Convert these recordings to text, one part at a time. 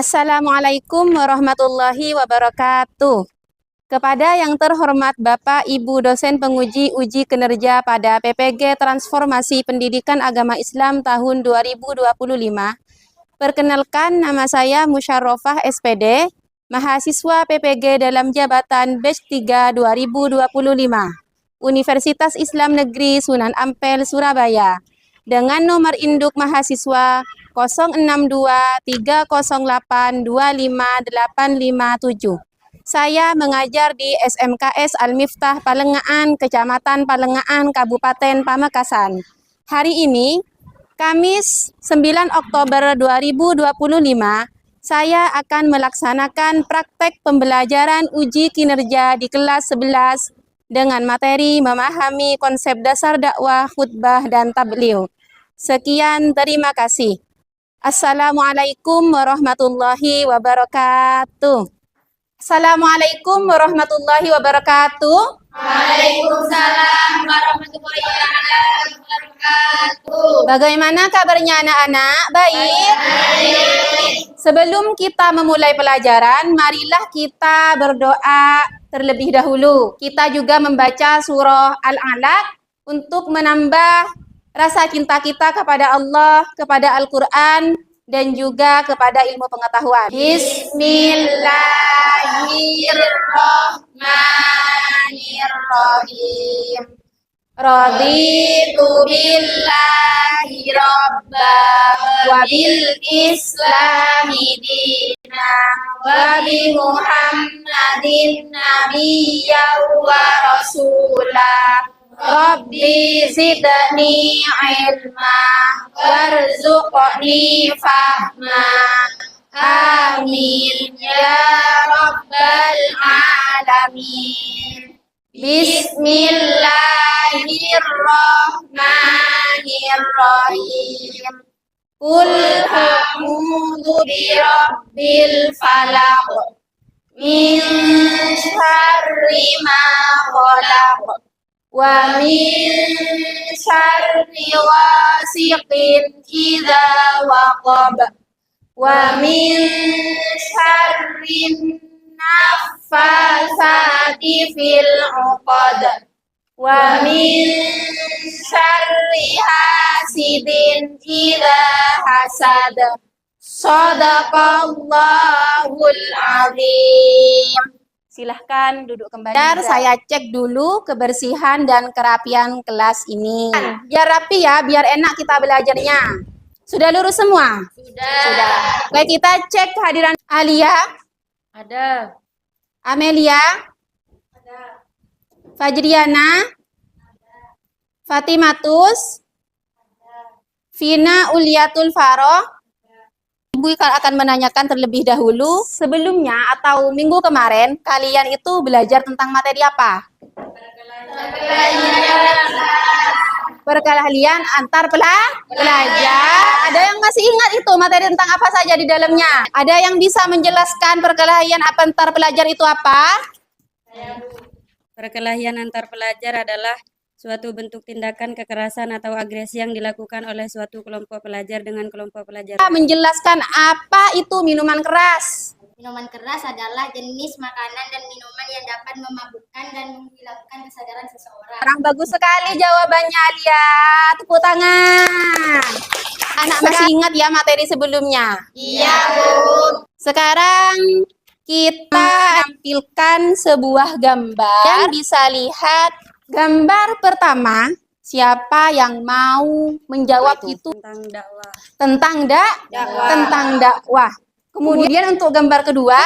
Assalamualaikum warahmatullahi wabarakatuh. Kepada yang terhormat Bapak Ibu dosen penguji uji kinerja pada PPG Transformasi Pendidikan Agama Islam tahun 2025. Perkenalkan, nama saya Musyarrofah SPD, mahasiswa PPG dalam jabatan Batch 3 2025, Universitas Islam Negeri Sunan Ampel, Surabaya, dengan nomor induk mahasiswa 06230825857. Saya mengajar di SMKS Al-Miftah Palengaan, Kecamatan Palengaan, Kabupaten Pamekasan. Hari ini, Kamis 9 Oktober 2025, saya akan melaksanakan praktek pembelajaran uji kinerja di kelas 11 dengan materi memahami konsep dasar dakwah, khutbah, dan tabligh. Sekian, terima kasih. Assalamualaikum warahmatullahi wabarakatuh. Assalamualaikum warahmatullahi wabarakatuh. Waalaikumsalam warahmatullahi wabarakatuh. Bagaimana kabarnya anak-anak? Baik? Sebelum kita memulai pelajaran, marilah kita berdoa terlebih dahulu. Kita juga membaca surah Al-Alaq untuk menambah rasa cinta kita kepada Allah, kepada Al-Quran, dan juga kepada ilmu pengetahuan. Bismillahirrahmanirrahim. Raditu billahi rabba wa bil islami dina wa bi Muhammadin nabiyya wa rasulah. Rabbi zidni ilma warzuqni fahma. Amin ya rabbal alamin. Bismillahirrahmanirrahim. Qul a'udzu birabbil falaq min syarri ma khalaq wa min syarri ghasiqin idza waqab wa min syarri naffasati fil 'uqad wa min syarri hasidin idza hasad. Shadaqallahul azim. Silahkan duduk kembali. Saya cek dulu kebersihan dan kerapian kelas ini. Biar rapi ya, biar enak kita belajarnya. Sudah lurus semua? Sudah. Baik, kita cek kehadiran Alia. Ada. Amelia. Ada. Fajriana. Ada. Fatimatus. Ada. Vina Uliatul Faroh. Ibu akan menanyakan terlebih dahulu, sebelumnya atau minggu kemarin, kalian itu belajar tentang materi apa? Perkelahian antar pelajar. Ada yang masih ingat itu materi tentang apa saja di dalamnya? Ada yang bisa menjelaskan perkelahian antar pelajar itu apa? Perkelahian antar pelajar adalah suatu bentuk tindakan kekerasan atau agresi yang dilakukan oleh suatu kelompok pelajar dengan kelompok pelajar. Menjelaskan apa itu minuman keras? Minuman keras adalah jenis makanan dan minuman yang dapat memabukkan dan menghilangkan kesadaran seseorang. Bagus sekali jawabannya, Alia. Tepuk tangan. Anak masih ingat ya materi sebelumnya? Iya, Bu. Sekarang kita tampilkan sebuah gambar yang bisa lihat. Gambar pertama, siapa yang mau menjawab itu? Tentang dakwah. Tentang dakwah. Kemudian untuk gambar kedua,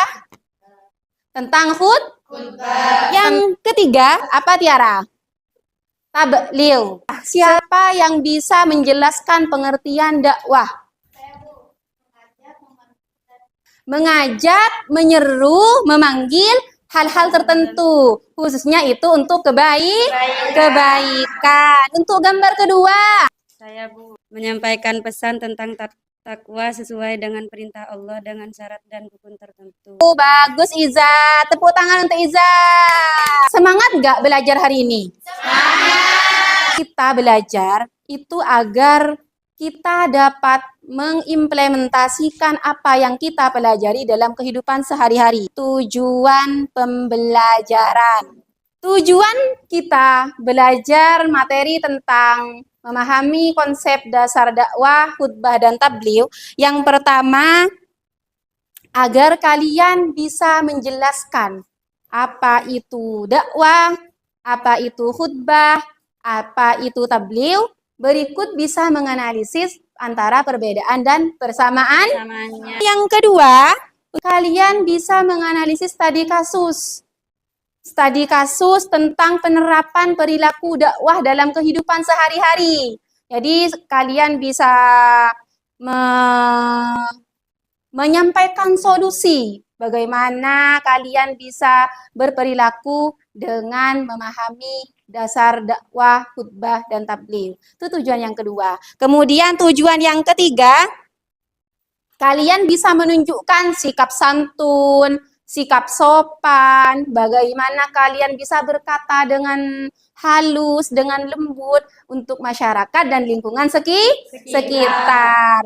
tentang khutbah. Yang ketiga, apa Tiara? Tabligh. Siapa yang bisa menjelaskan pengertian dakwah? Mengajak, menyeru, memanggil hal-hal tertentu, khususnya itu untuk kebaikan. Untuk gambar kedua, Saya, Bu, menyampaikan pesan tentang takwa sesuai dengan perintah Allah dengan syarat dan rukun tertentu. Bagus Iza, tepuk tangan untuk Iza. Semangat nggak belajar hari ini? Semangat. Kita belajar itu agar kita dapat mengimplementasikan apa yang kita pelajari dalam kehidupan sehari-hari. Tujuan pembelajaran. Tujuan kita belajar materi tentang memahami konsep dasar dakwah, khutbah, dan tabligh. Yang pertama, agar kalian bisa menjelaskan apa itu dakwah, apa itu khutbah, apa itu tabligh. Berikut bisa menganalisis antara perbedaan dan persamaan. Samanya. Yang kedua, kalian bisa menganalisis studi kasus. Studi kasus tentang penerapan perilaku dakwah dalam kehidupan sehari-hari. Jadi kalian bisa menyampaikan solusi bagaimana kalian bisa berperilaku dengan memahami dasar dakwah, khutbah, dan tabligh. Itu tujuan yang kedua. Kemudian tujuan yang ketiga, kalian bisa menunjukkan sikap santun, sikap sopan, bagaimana kalian bisa berkata dengan halus, dengan lembut untuk masyarakat dan lingkungan sekitar.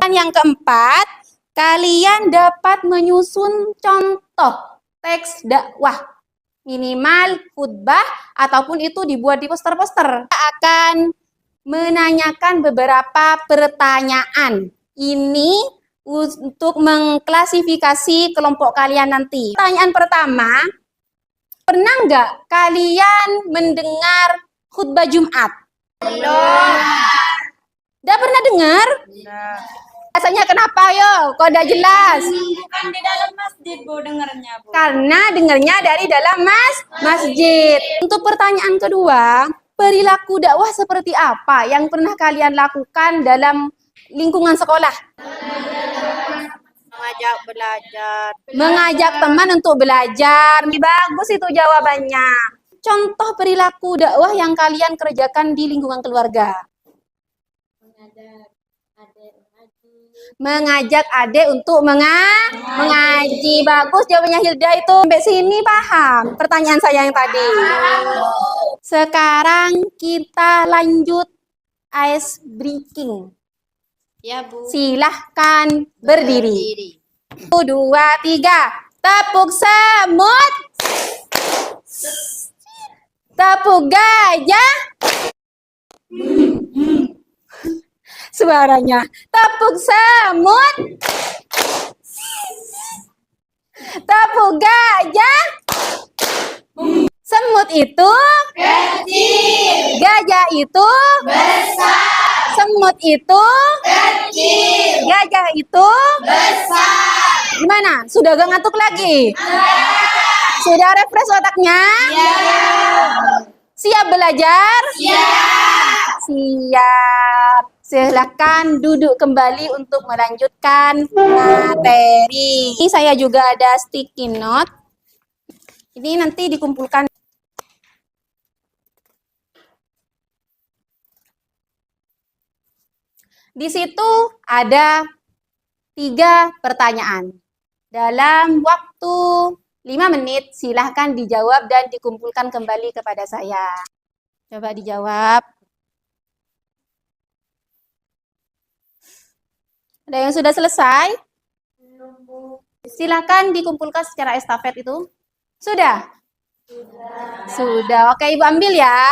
Dan yang keempat, kalian dapat menyusun contoh teks dakwah, minimal khutbah ataupun itu dibuat di poster-poster. Kita akan menanyakan beberapa pertanyaan. Ini untuk mengklasifikasi kelompok kalian nanti. Pertanyaan pertama, pernah nggak kalian mendengar khutbah Jumat? Belum. Nggak pernah dengar? Rasanya kenapa yo? Kok udah jelas? Bukan di dalam masjid Bu dengarnya Bu. Karena dengarnya dari dalam masjid. Untuk pertanyaan kedua, perilaku dakwah seperti apa yang pernah kalian lakukan dalam lingkungan sekolah? Mengajak belajar. Mengajak teman untuk belajar. Bagus itu jawabannya. Contoh perilaku dakwah yang kalian kerjakan di lingkungan keluarga. Mengajak adik untuk mengaji. Bagus jawabannya Hilda itu. Sampai sini paham pertanyaan saya yang tadi. Sekarang kita lanjut ice breaking. Ya, Bu. Silahkan berdiri. 1, 2, 3. Tepuk semut. Tepuk gajah. Suaranya. Tepuk semut. Tepuk gajah. Semut itu kecil. Gajah itu besar. Semut itu kecil. Gajah itu besar. Gimana? Sudah gak ngantuk lagi? Sudah refresh otaknya? Siap belajar? Siap. Silahkan duduk kembali untuk melanjutkan materi. Ini saya juga ada sticky note. Ini nanti dikumpulkan. Di situ ada 3 pertanyaan. Dalam waktu 5 menit, silahkan dijawab dan dikumpulkan kembali kepada saya. Coba dijawab. Ada yang sudah selesai? Silahkan dikumpulkan secara estafet itu. Sudah? Sudah. Oke, Ibu ambil ya.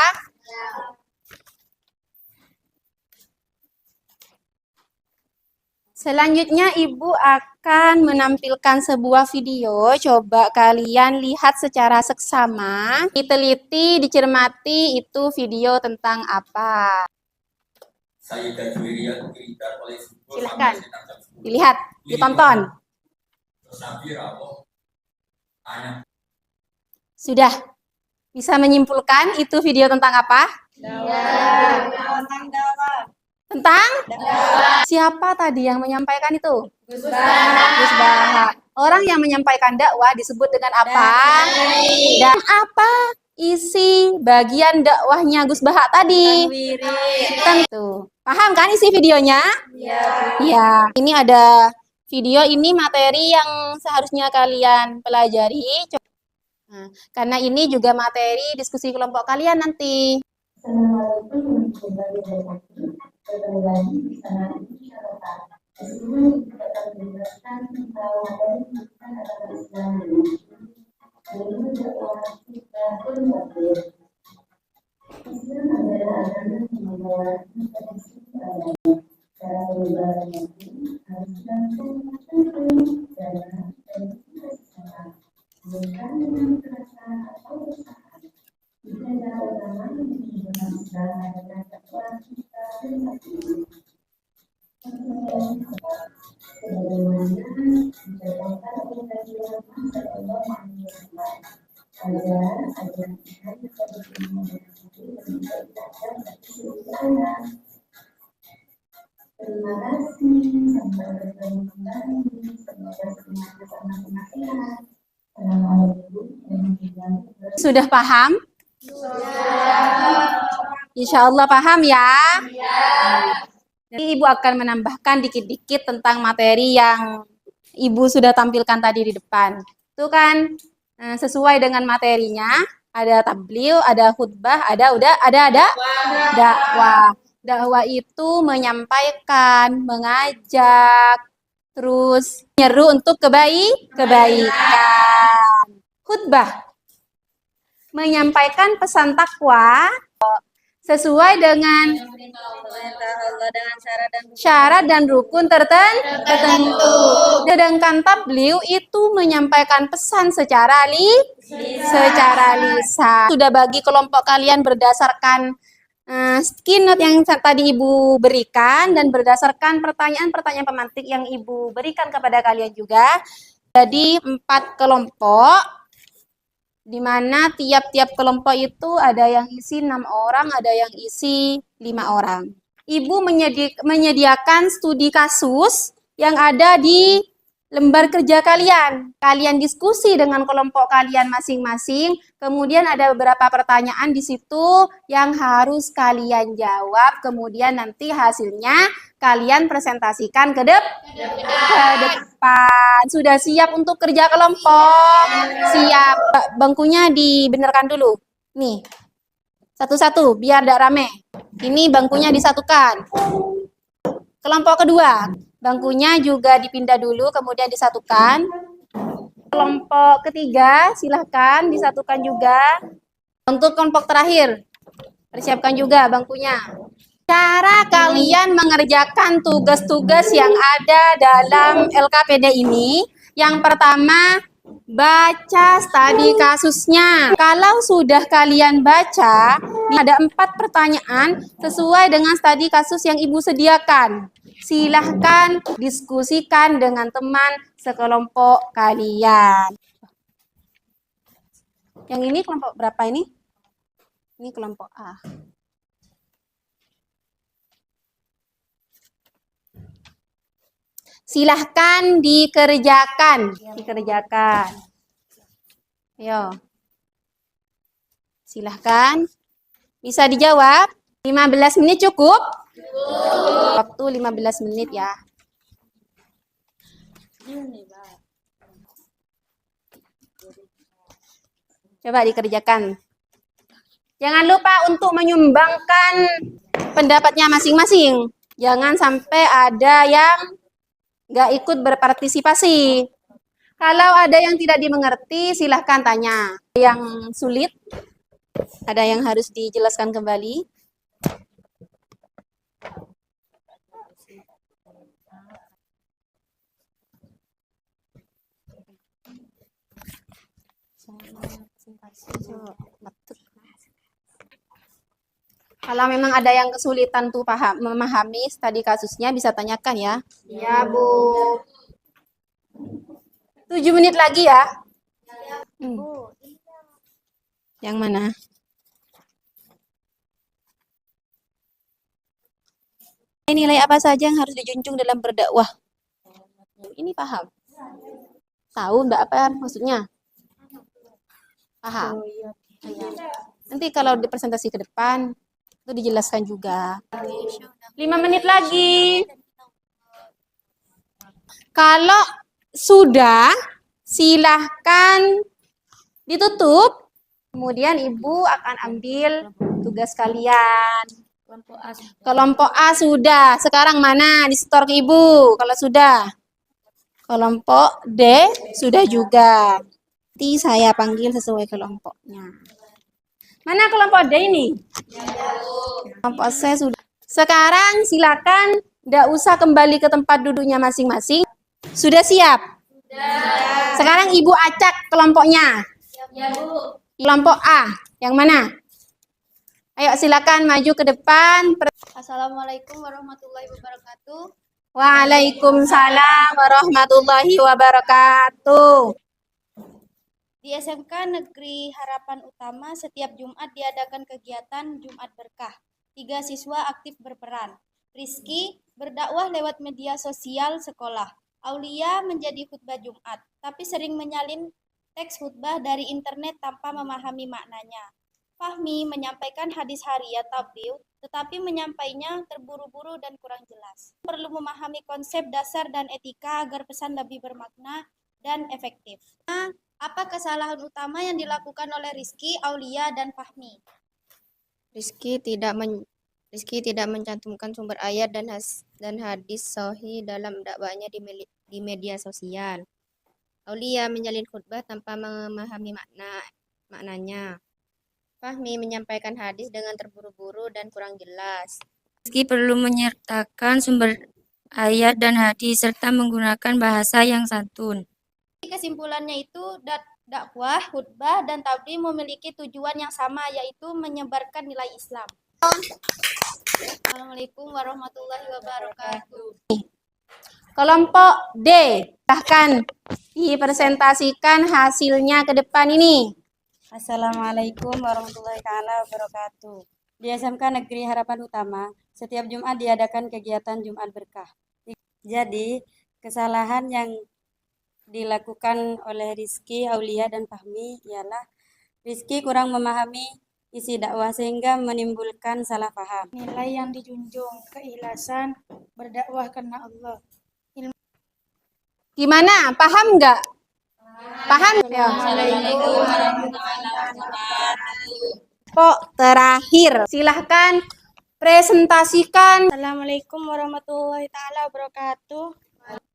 Selanjutnya Ibu akan menampilkan sebuah video. Coba kalian lihat secara seksama. Diteliti, dicermati itu video tentang apa. Silahkan. Dilihat, ditonton. Sudah bisa menyimpulkan itu video tentang apa? Tentang dakwah. Tentang? Siapa tadi yang menyampaikan itu? Gus Baha. Orang yang menyampaikan dakwah disebut dengan apa? Dan apa isi bagian dakwahnya Gus Baha tadi? Tentu. Paham kan isi videonya? Ya. Ini ada video, ini materi yang seharusnya kalian pelajari. Nah, karena ini juga materi diskusi kelompok kalian nanti. Assalamualaikum warahmatullahi wabarakatuh. Kembali lagi di channel Indonesia Lokal. Sudah paham? Insya Allah paham ya. Jadi Ibu akan menambahkan dikit-dikit tentang materi yang Ibu sudah tampilkan tadi di depan. Itu kan sesuai dengan materinya. Ada tabligh, ada khutbah, ada dakwah. Dakwah itu menyampaikan, mengajak, terus menyeru untuk kebaikan. Khutbah menyampaikan pesan takwa sesuai dengan Perintah Allah dengan syarat dan rukun tertentu. Sedangkan tabligh itu menyampaikan pesan secara lisan. Sudah bagi kelompok kalian berdasarkan keynote yang tadi Ibu berikan dan berdasarkan pertanyaan-pertanyaan pemantik yang Ibu berikan kepada kalian juga. Jadi 4 kelompok, di mana tiap-tiap kelompok itu ada yang isi 6 orang, ada yang isi 5 orang. Ibu menyediakan studi kasus yang ada di lembar kerja kalian. Kalian diskusi dengan kelompok kalian masing-masing, kemudian ada beberapa pertanyaan di situ yang harus kalian jawab, kemudian nanti hasilnya kalian presentasikan ke depan. Sudah siap untuk kerja kelompok? Siap. Bangkunya dibenerkan dulu. Nih, satu-satu biar tidak rame. Ini bangkunya disatukan. Kelompok kedua, bangkunya juga dipindah dulu, kemudian disatukan. Kelompok ketiga, silahkan disatukan juga. Untuk kelompok terakhir, persiapkan juga bangkunya. Cara kalian mengerjakan tugas-tugas yang ada dalam LKPD ini, yang pertama, baca studi kasusnya. Kalau sudah kalian baca, ada 4 pertanyaan sesuai dengan studi kasus yang Ibu sediakan. Silahkan diskusikan dengan teman sekelompok kalian. Yang ini kelompok berapa ini? Ini kelompok A. Silahkan dikerjakan. Ayo. Silahkan. Bisa dijawab. 15 menit cukup? Waktu 15 menit ya. Coba dikerjakan. Jangan lupa untuk menyumbangkan pendapatnya masing-masing. Jangan sampai ada yang nggak ikut berpartisipasi. Kalau ada yang tidak dimengerti, silahkan tanya. Yang sulit, ada yang harus dijelaskan kembali. Kalau memang ada yang kesulitan tuh memahami studi kasusnya, bisa tanyakan ya. Ya, Bu. 7 menit lagi ya. Yang mana? Nilai apa saja yang harus dijunjung dalam berdakwah? Ini paham? Tahu enggak apa maksudnya? Paham? Nanti kalau dipresentasi ke depan, itu dijelaskan juga. 5 menit lagi. Kalau sudah, silahkan ditutup. Kemudian Ibu akan ambil tugas kalian. Kelompok A sudah. Sekarang mana? Disetor ke Ibu. Kalau sudah. Kelompok D sudah juga. Nanti saya panggil sesuai kelompoknya. Mana kelompok D ini? Kelompok C sudah. Sekarang silakan. Nggak usah kembali ke tempat duduknya masing-masing. Sudah siap? Sekarang Ibu acak kelompoknya. Kelompok A. Yang mana? Ayo silakan maju ke depan. Assalamualaikum warahmatullahi wabarakatuh. Waalaikumsalam warahmatullahi wabarakatuh. Di SMK Negeri Harapan Utama setiap Jumat diadakan kegiatan Jumat Berkah. 3 siswa aktif berperan. Rizky berdakwah lewat media sosial sekolah. Aulia menjadi khutbah Jumat, tapi sering menyalin teks khutbah dari internet tanpa memahami maknanya. Fahmi menyampaikan hadis hariah tabligh, tetapi menyampaikannya terburu-buru dan kurang jelas. Perlu memahami konsep dasar dan etika agar pesan lebih bermakna dan efektif. Apa kesalahan utama yang dilakukan oleh Rizky, Aulia, dan Fahmi? Rizky tidak mencantumkan sumber ayat dan hadis sahih dalam dakwahnya di media sosial. Aulia menjalin khutbah tanpa memahami maknanya. Fahmi menyampaikan hadis dengan terburu-buru dan kurang jelas. Rizky perlu menyertakan sumber ayat dan hadis serta menggunakan bahasa yang santun. Kesimpulannya itu dakwah, khutbah, dan tabligh memiliki tujuan yang sama, yaitu menyebarkan nilai Islam. Assalamualaikum warahmatullahi wabarakatuh. Kelompok D. Silahkan dipresentasikan hasilnya ke depan ini. Assalamualaikum warahmatullahi wabarakatuh. Di SMK Negeri Harapan Utama, setiap Jumat diadakan kegiatan Jumat Berkah. Jadi, kesalahan yang dilakukan oleh Rizky, Aulia, dan Fahmi ialah Rizky kurang memahami isi dakwah sehingga menimbulkan salah paham. Nilai yang dijunjung, keikhlasan, berdakwah karena Allah. Gimana? Paham nggak? Paham? Ya. Kelompok terakhir. Silahkan presentasikan. Assalamualaikum warahmatullahi wabarakatuh.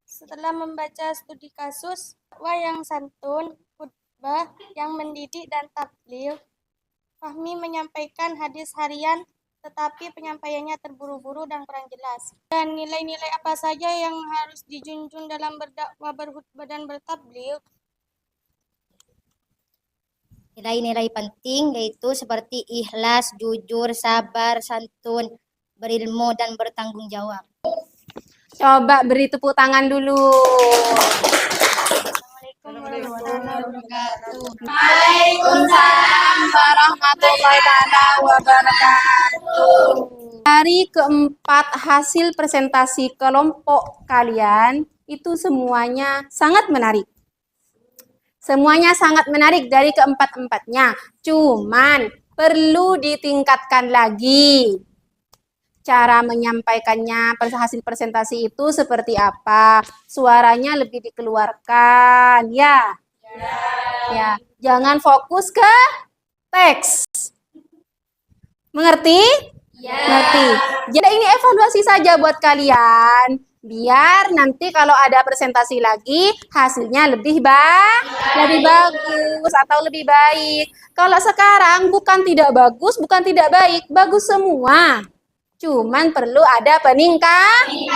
Setelah membaca studi kasus, dakwah yang santun, khutbah yang mendidik, dan tabligh, Fahmi menyampaikan hadis harian, tetapi penyampaiannya terburu-buru dan kurang jelas. Dan nilai-nilai apa saja yang harus dijunjung dalam berdakwah, berkhutbah, dan bertabligh? Nilai-nilai penting yaitu seperti ikhlas, jujur, sabar, santun, berilmu, dan bertanggung jawab. Coba beri tepuk tangan dulu. Waalaikumsalam warahmatullahi wabarakatuh. Dari keempat hasil presentasi kelompok kalian itu semuanya sangat menarik. Semuanya sangat menarik dari keempat-empatnya. Cuman perlu ditingkatkan lagi. Cara menyampaikannya, hasil presentasi itu seperti apa? Suaranya lebih dikeluarkan, ya? Ya. Jangan fokus ke teks. Mengerti? Mengerti. Jadi ini evaluasi saja buat kalian. Biar nanti kalau ada presentasi lagi, hasilnya lebih bagus atau lebih baik. Kalau sekarang bukan tidak bagus, bukan tidak baik, bagus semua. Cuman perlu ada peningkatan.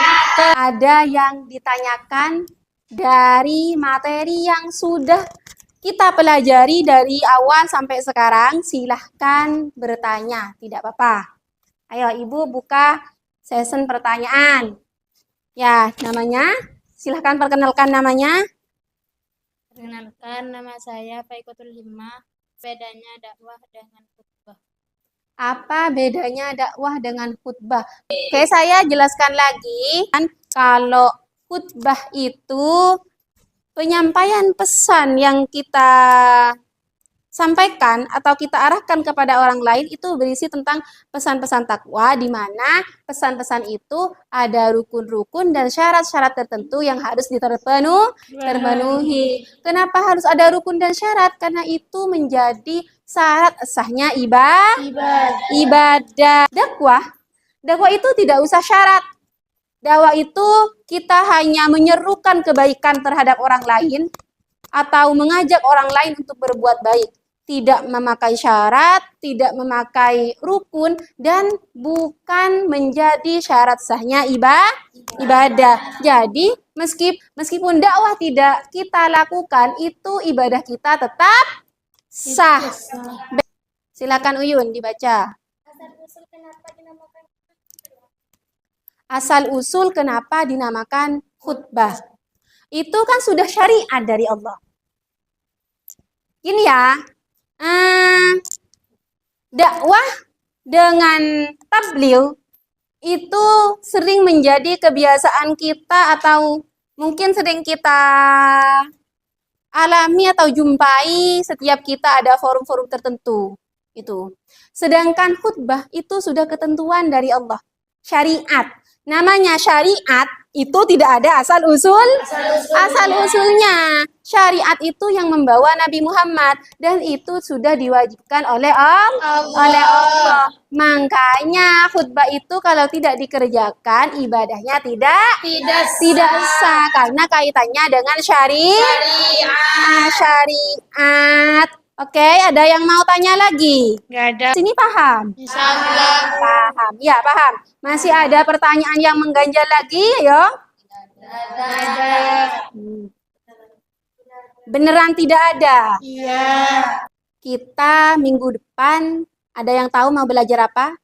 Ada yang ditanyakan dari materi yang sudah kita pelajari dari awal sampai sekarang. Silahkan bertanya, tidak apa-apa. Ayo Ibu buka sesi pertanyaan. Ya, namanya? Silahkan perkenalkan namanya. Perkenalkan, nama saya Faikotul Himmah. Bedanya dakwah dengan khutbah. Apa bedanya dakwah dengan khutbah? Oke, saya jelaskan lagi. Kalau khutbah itu penyampaian pesan yang kita sampaikan atau kita arahkan kepada orang lain itu berisi tentang pesan-pesan takwa, di mana pesan-pesan itu ada rukun-rukun dan syarat-syarat tertentu yang harus terpenuhi. Kenapa harus ada rukun dan syarat? Karena itu menjadi syarat sahnya ibadah. Dakwah Dakwah itu tidak usah syarat. Dakwah itu kita hanya menyerukan kebaikan terhadap orang lain atau mengajak orang lain untuk berbuat baik. Tidak memakai syarat, tidak memakai rukun, dan bukan menjadi syarat sahnya ibadah. Jadi, meskipun dakwah tidak kita lakukan, itu ibadah kita tetap sah. Silakan Uyun dibaca. Asal usul kenapa dinamakan khutbah? Itu kan sudah syariat dari Allah. Gini ya, dakwah dengan tabligh itu sering menjadi kebiasaan kita atau mungkin sering kita alami atau jumpai setiap kita ada forum-forum tertentu itu. Sedangkan khutbah itu sudah ketentuan dari Allah, syariat. Namanya syariat itu tidak ada asal usulnya. Syariat itu yang membawa Nabi Muhammad dan itu sudah diwajibkan oleh Allah. Makanya khutbah itu kalau tidak dikerjakan ibadahnya tidak sah karena kaitannya dengan syariat. Oke, ada yang mau tanya lagi? Nggak ada. Sini paham? Insyaallah. Paham. Ya, paham. Masih ada pertanyaan yang mengganjal lagi, yo? Ada. Beneran tidak ada? Iya. Kita minggu depan, ada yang tahu mau belajar apa?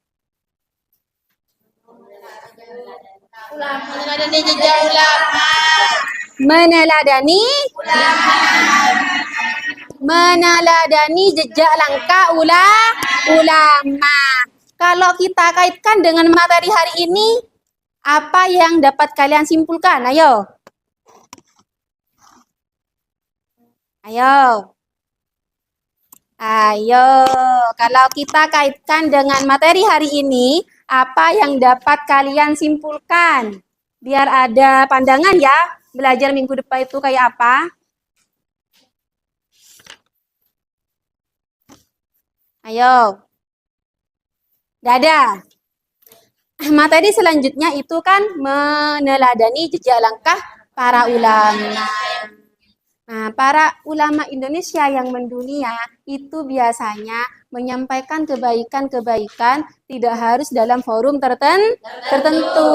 Meneladani jejak ulama. Meneladani jejak langkah ulama. Kalau kita kaitkan dengan materi hari ini, apa yang dapat kalian simpulkan? Ayo. Kalau kita kaitkan dengan materi hari ini, apa yang dapat kalian simpulkan? Biar ada pandangan ya, belajar minggu depan itu kayak apa? Ayo. Dada. Materi selanjutnya itu kan meneladani jejak langkah para ulama. Nah, para ulama Indonesia yang mendunia itu biasanya menyampaikan kebaikan-kebaikan tidak harus dalam forum tertentu.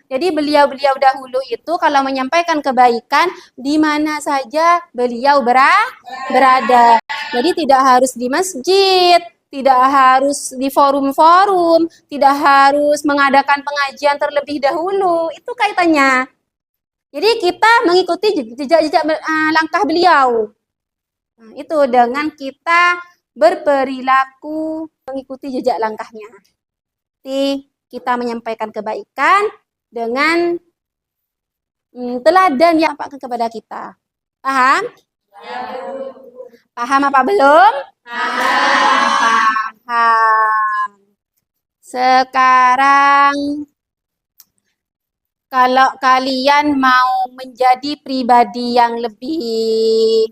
Jadi beliau-beliau dahulu itu kalau menyampaikan kebaikan di mana saja beliau berada. Jadi tidak harus di masjid, tidak harus di forum-forum, tidak harus mengadakan pengajian terlebih dahulu. Itu kaitannya. Jadi kita mengikuti jejak-jejak langkah beliau. Nah, itu dengan kita berperilaku mengikuti jejak langkahnya. Jadi kita menyampaikan kebaikan dengan teladan yang akan kepada kita. Paham? Paham apa belum? Paham. Sekarang kalau kalian mau menjadi pribadi yang lebih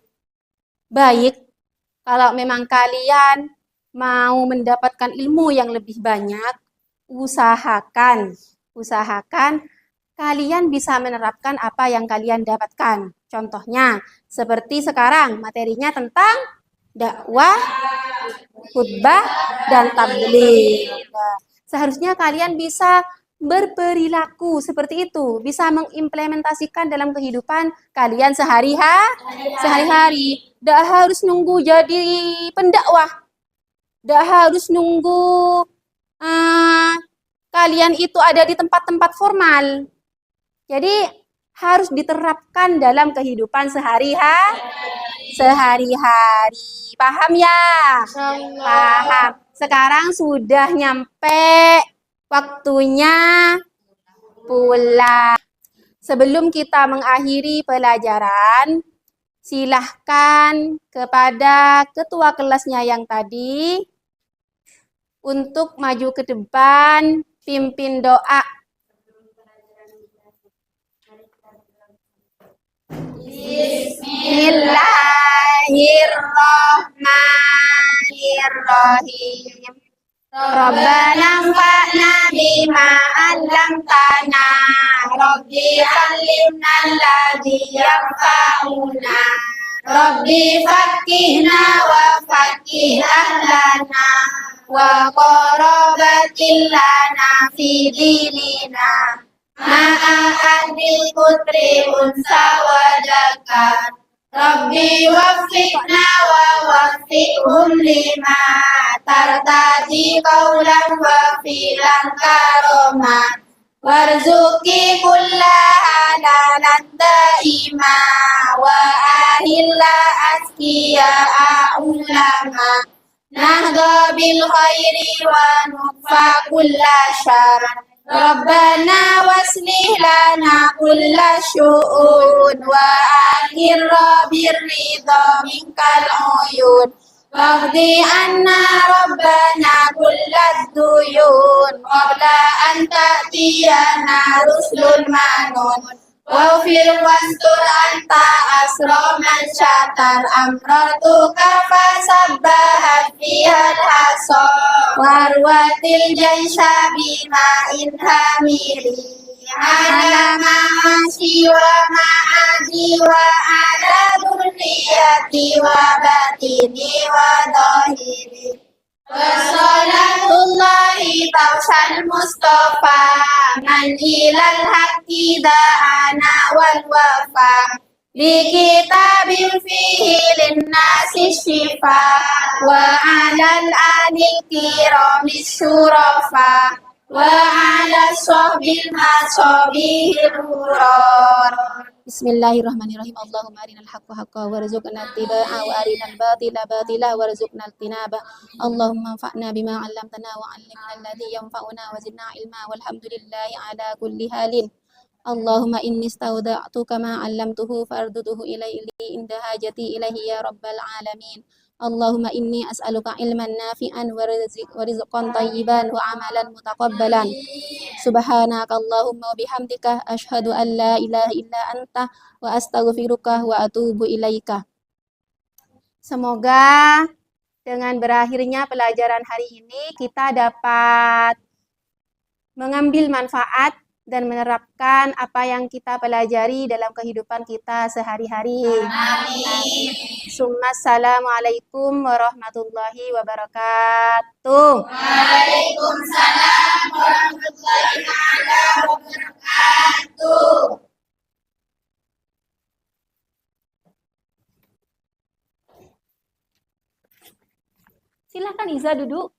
baik, kalau memang kalian mau mendapatkan ilmu yang lebih banyak, usahakan kalian bisa menerapkan apa yang kalian dapatkan. Contohnya, seperti sekarang materinya tentang dakwah, khutbah, dan tabligh. Seharusnya kalian bisa berperilaku seperti itu, bisa mengimplementasikan dalam kehidupan kalian sehari-hari. Tidak harus nunggu jadi pendakwah, tidak harus nunggu kalian itu ada di tempat-tempat formal. Jadi harus diterapkan dalam kehidupan sehari-hari. Paham ya? Paham. Sekarang sudah nyampe waktunya pulang. Sebelum kita mengakhiri pelajaran, silahkan kepada ketua kelasnya yang tadi untuk maju ke depan, pimpin doa. Bismillahirrahmanirrahim. Rabbana anfa'na bima 'allamtana. Rabbi 'allimna alladhi yanfa'una. Rabbi faqqihna wa faqqih ahlana. Wa qarabatil lana fi dinina. Ma'a adil putri unsa wa zakar. Rabbi waffiqna wa waffiqhum lima tartadi qawlan wa fi'lan karomat. Warzuqi kulla halalan daima wa ahilla askiya'a ulama. Nahda bil khairi wa nukfa kulla syar. Rabbana waslih lana kulla syu'un wa akhirra birridha minkal uyun. Waqdi anna Rabbana kulla duyun qabla an ta'tiyana rusulul manun. Wafir wastur anta asroman syatar amratuka fasabbahat bihal haso warwatil jaisha bima inhamiri ala ma'asi wa ma'adi wa ala durriyati wa batini wa dohiri. Wassalatullahi tawsal mustafa manjilal haqqi da'ana wal wafa bi kitabin fihi linnasi shifa wa alal alil kiramis syurafa wa ala sahbil masabihir huror. Bismillahirrahmanirrahim. Allahumma arinal haqqa haqqa warzuqna ittiba'a wa arinal batila batila warzuqna ijtinaba. Allahumma anfa'na bima 'allamtana wa 'allimna alladhi yanfa'una wa zidna ilma walhamdulillahi ala kulli halin. Allahumma inni stauda'tuka ma 'allamtuhu farduduhu ilayya inda hajati ilaihi ya rabbal alamin. Allahumma inni as'aluka ilman nafi'an wa rizqan tayyiban wa amalan mutaqabbalan. Subhanaka Allahumma wa bihamdika asyhadu an la ilaha illa anta wa astaghfiruka wa atubu ilaika. Semoga dengan berakhirnya pelajaran hari ini kita dapat mengambil manfaat dan menerapkan apa yang kita pelajari dalam kehidupan kita sehari-hari. Amin. Assalamualaikum warahmatullahi wabarakatuh. Waalaikumsalam warahmatullahi wabarakatuh. Silakan Iza duduk.